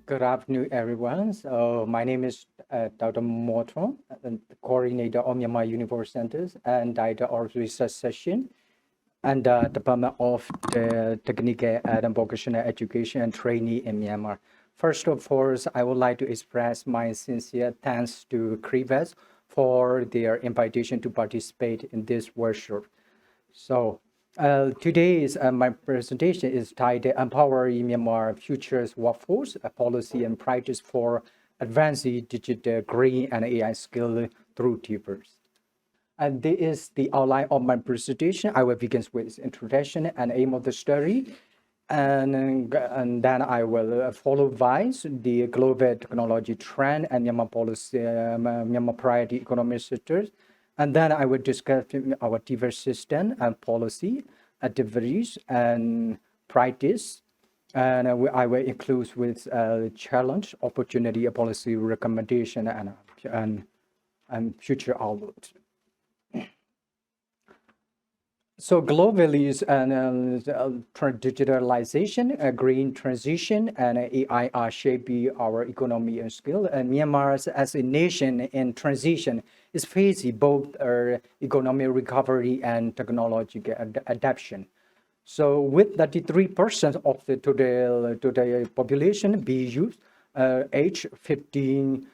Good afternoon, everyone. So my name is Dr. Motron, the coordinator of Myanmar University Centers and director of research session and Department of the Technical and Vocational Education and Training in Myanmar. First of all, I would like to express my sincere thanks to TVET for their invitation to participate in this workshop. So today's my presentation is titled Empowering Myanmar Futures Workforce, a Policy and Practice for Advancing Digital, Green and AI Skills through TVET. And this is the outline of my presentation. I will begin with introduction and aim of the study. And then I will follow by the global technology trend and Myanmar policy, Myanmar priority economic sectors. And then I will discuss our TVET system and policy, activities and practice. And I will include with challenge, opportunity, policy recommendation, and future outlook. So globally, digitalization, green transition, and AI are shaping our economy and skill. And Myanmar, as a nation in transition, is facing both economic recovery and technological adaptation. So with 33% of the total population being youth, age 15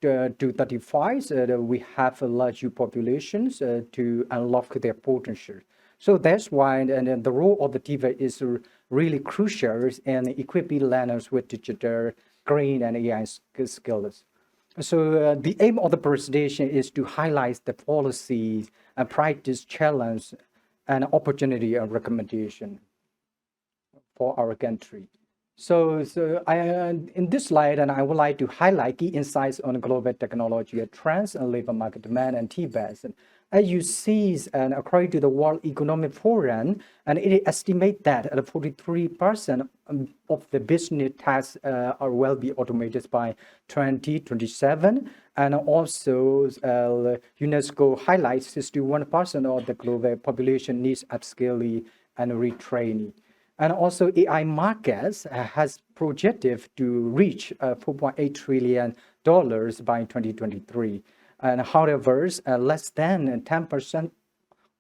to 35, we have a large populations to unlock their potential. So that's why and the role of the TVET is really crucial in equipping learners with digital, green, and AI skills. So the aim of the presentation is to highlight the policies and practice challenge and opportunity and recommendation for our country. So in this slide, and I would like to highlight key insights on global technology trends and labor market demand and TVET. And as you see, and according to the World Economic Forum, and it estimates that 43% of the business tasks will be automated by 2027. And also, UNESCO highlights 61% of the global population needs upskilling and retraining. And also AI markets has projected to reach $4.8 trillion by 2023. And however, less than 10%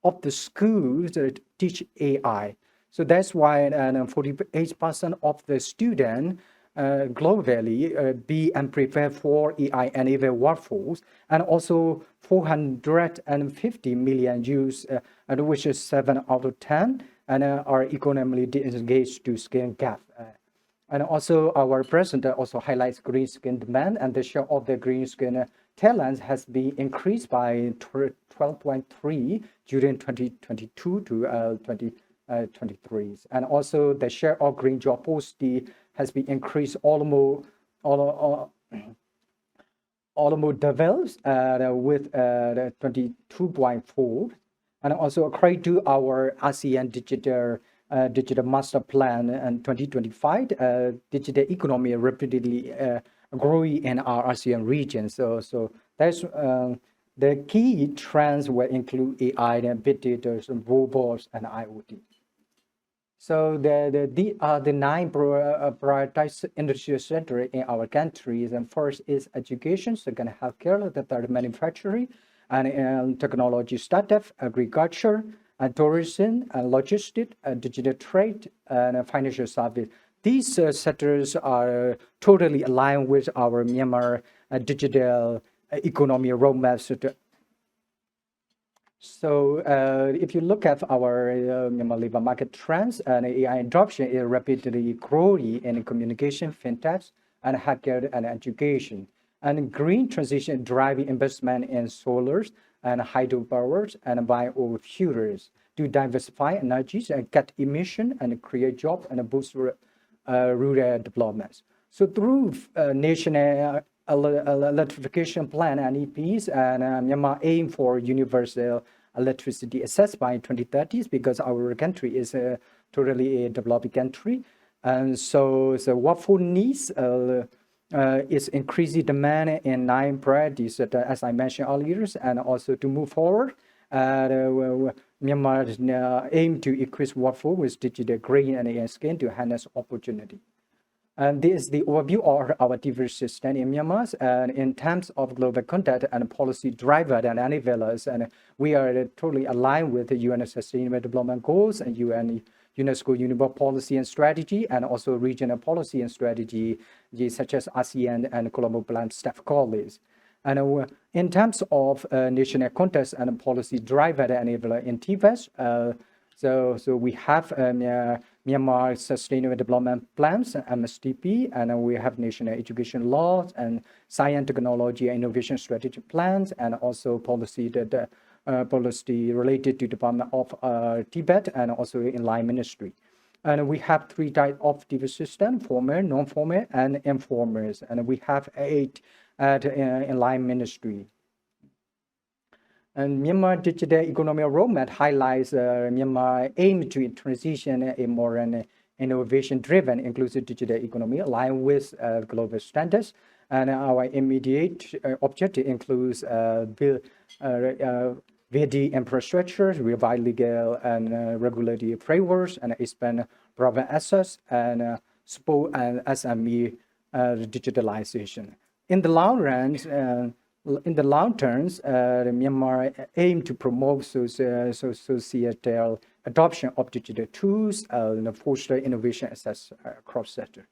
of the schools teach AI. So that's why 48% of the students globally be unprepared for AI-enabled workforce, and also 450 million youth, and which is 7 out of 10, and are economically disengaged to skill gap. And also our president also highlights green skill demand, and the share of the green skill talents has been increased by 12.3 during 2022 to 2023. And also the share of green job posting has been increased almost doubles with 22.4. And also according to our ASEAN digital master plan in 2025, digital economy rapidly growing in our ASEAN region. So that's the key trends will include AI and big data, robots, and IoT. So these are the 9 prioritized industry sectors in our countries. And first is education, second healthcare, the third manufacturing, and technology startup, agriculture, and tourism, and logistics, digital trade, and financial service. These sectors are totally aligned with our Myanmar digital economy roadmap. So if you look at our Myanmar labor market trends, and AI adoption is rapidly growing in communication, fintech, and healthcare and education. And green transition driving investment in solars and hydropowers and biofuels to diversify energies and cut emission and create jobs and boost rural developments. So through national electrification plan and EPs, and Myanmar aim for universal electricity access by 2030s, because our country is totally a developing country. And so workforce needs is increasing demand in 9 priorities that, as I mentioned earlier, and also to move forward. Myanmar aim to equip workforce with digital, green, and AI skills to harness opportunity. And this is the overview of our TVET system in Myanmar. And in terms of global content and policy driver and enablers, and we are totally aligned with the UN Sustainable Development Goals and UNESCO-UNEVOC policy and strategy, and also regional policy and strategy, such as ASEAN and Colombo Plan staff colleagues. And in terms of national context and policy driver and enabler in TVET, so we have Myanmar Sustainable Development Plans, MSDP, and we have national education laws and science, technology, and innovation strategy plans, and also policy related to Department of Tibet and also inline ministry. And we have 3 types of TVET system: formal, non-formal, and informers. And we have 8 at inline ministry. And Myanmar Digital Economy Roadmap highlights Myanmar aim to transition a more innovation-driven, inclusive digital economy aligned with global standards. And our immediate objective includes build VD infrastructures, revive legal and regulatory frameworks, and expand broadband access and support and SME digitalization. In the long run, Myanmar aim to promote societal adoption of digital tools and foster innovation access across sectors.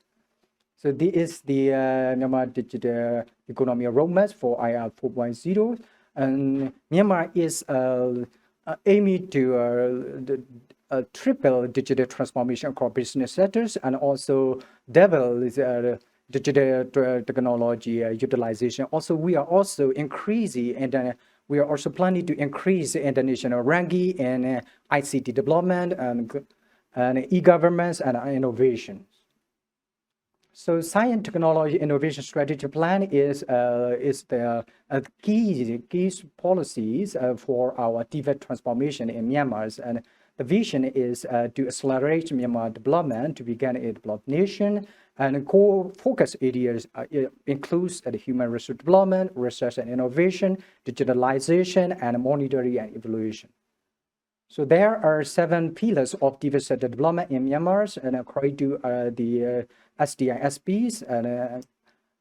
So this is the Myanmar Digital Economy Roadmap for IR 4.0. And Myanmar is aiming to triple digital transformation across business sectors and also develop digital technology utilization. Also, we are also increasing and we are also planning to increase the international ranking in ICT development and e-governments and innovation. So science, technology, innovation strategy plan is the key policies for our TVET transformation in Myanmar. And the vision is to accelerate Myanmar development to become a developed nation. And core focus areas includes the human resource development, research and innovation, digitalization, and monitoring and evaluation. So there are 7 pillars of TVET sector development in Myanmar, and according to the SDISPs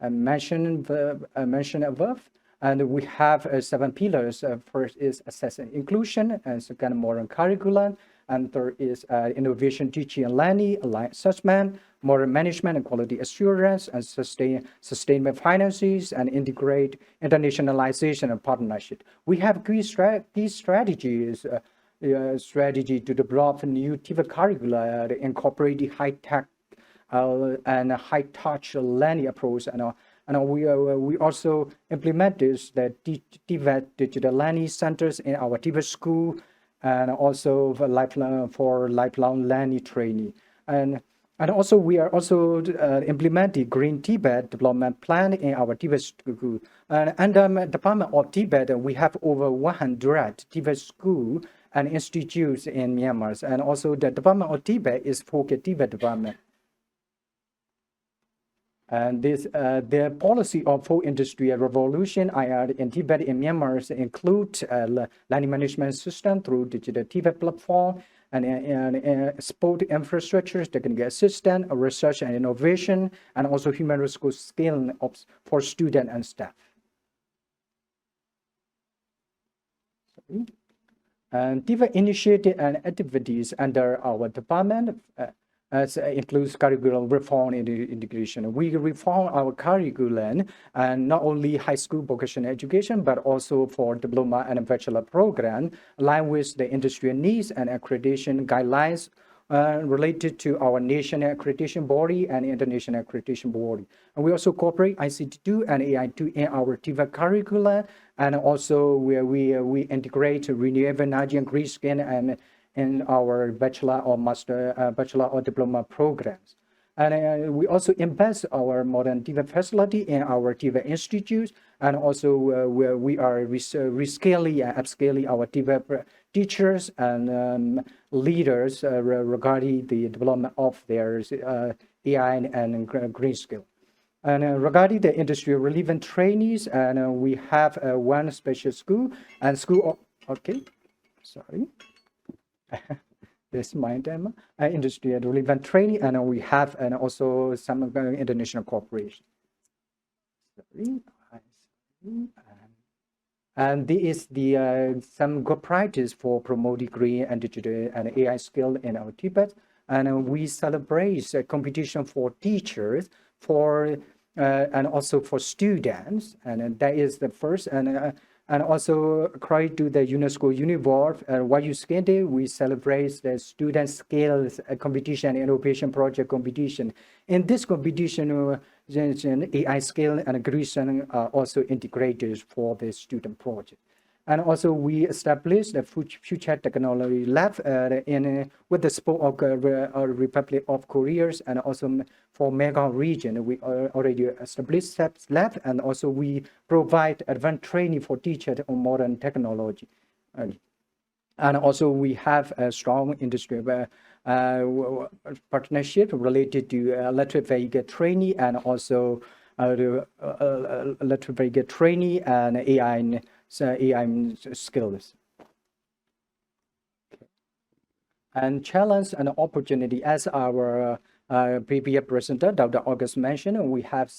mentioned above. And we have 7 pillars. First is assessing inclusion, and second, modern curriculum, and third is innovation, teaching and learning, alliance assessment, modern management and quality assurance, and sustainable finances, and integrate internationalization and partnership. We have key strategies. Strategy to develop new TVET curricula, incorporating high-tech and high-touch learning approach, and we also implement this the TVET digital learning centers in our TVET school, and also for lifelong learning training, and also we are also implementing Green Tibet development plan in our TVET school. And under Department of Tibet, we have over 100 TVET schools and institutes in Myanmar, and also the Department of Tibet is focused Tibet development. And this the policy of full industrial revolution in Tibet in Myanmar include learning management system through digital Tibet platform and support infrastructures, technical assistance, research and innovation, and also human resource skilling for students and staff. And TVET initiative and activities under our department includes curriculum reform and integration. We reform our curriculum, and not only high school vocational education, but also for diploma and bachelor program, aligned with the industry needs and accreditation guidelines related to our national accreditation body and international accreditation body. And we also incorporate ICT2 and AI2 in our TVET curricula, and also where we integrate renewable energy and green skin and in our bachelor or master, bachelor or diploma programs. And we also invest our modern TVET facility in our TVET institutes, and also where we are rescaling and upscaling our TVET teachers and leaders regarding the development of their AI and green skill. And regarding the industry relevant trainees, and we have one special school and school. Okay, sorry. this Myanmar industry relevant training, and we have and also some international cooperation. And this is the some good practice for promoting green and digital and AI skill in our TVET. And we celebrate a competition for teachers, for and also for students, and that is the first. And also according to the UNESCO-UNEVOC, what you can do, we celebrate the student skills competition, innovation project competition. In this competition, AI skill and creation are also integrated for the student project. And also we established the future technology lab with the support of Republic of Korea, and also for Mekong region, we already established that lab, and also we provide advanced training for teachers on modern technology. And also we have a strong industry partnership related to electric vehicle training, and also electric vehicle training and AI skills. And challenge and opportunity, as our previous presenter, Dr. August mentioned, we have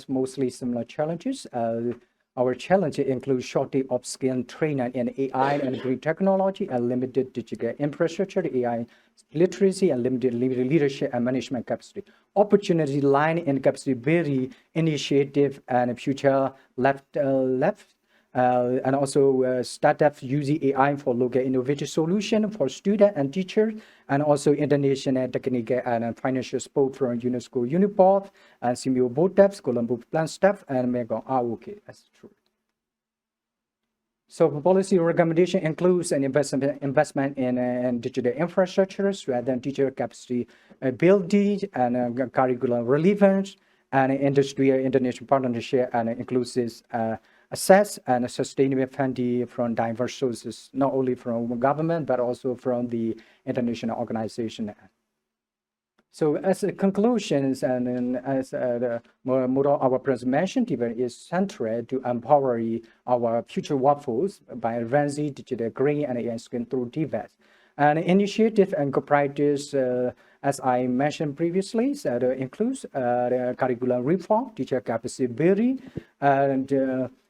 mostly similar challenges. Our challenges include shortage of skilled trainers in AI and green technology, and limited digital infrastructure, AI literacy, and limited leadership and management capacity. Opportunity line in capacity building initiative and future left, and also startups using AI for local innovative solution for students and teachers, and also international technical and financial support from UNESCO-UNEVOC, and Simeo Botaps, Colombo Plan Staff, and Mekong ROK. That's true. So policy recommendation includes an investment in digital infrastructures rather than teacher capacity building, and curriculum relevance, and industry international partnership, and inclusive access and sustainable funding from diverse sources, not only from government, but also from the international organization. So as a conclusions, and as the model of our presentation, TVET is central to empower our future workforce by advancing digital green and AI skill through TVET. And initiative and practice, as I mentioned previously, includes the curriculum reform, teacher capacity building,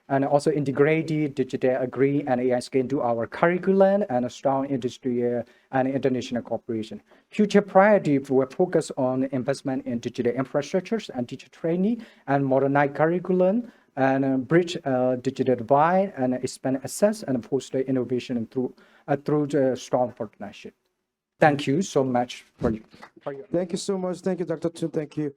and also integrated digital green and AI skill into our curriculum, and a strong industry and international cooperation. Future priority will focus on investment in digital infrastructures and teacher training, and modernize curriculum, and bridge digital divide, and expand access, and foster innovation through the strong partnership. Thank you so much for your. Thank you so much. Thank you, Dr. Chun. Thank you.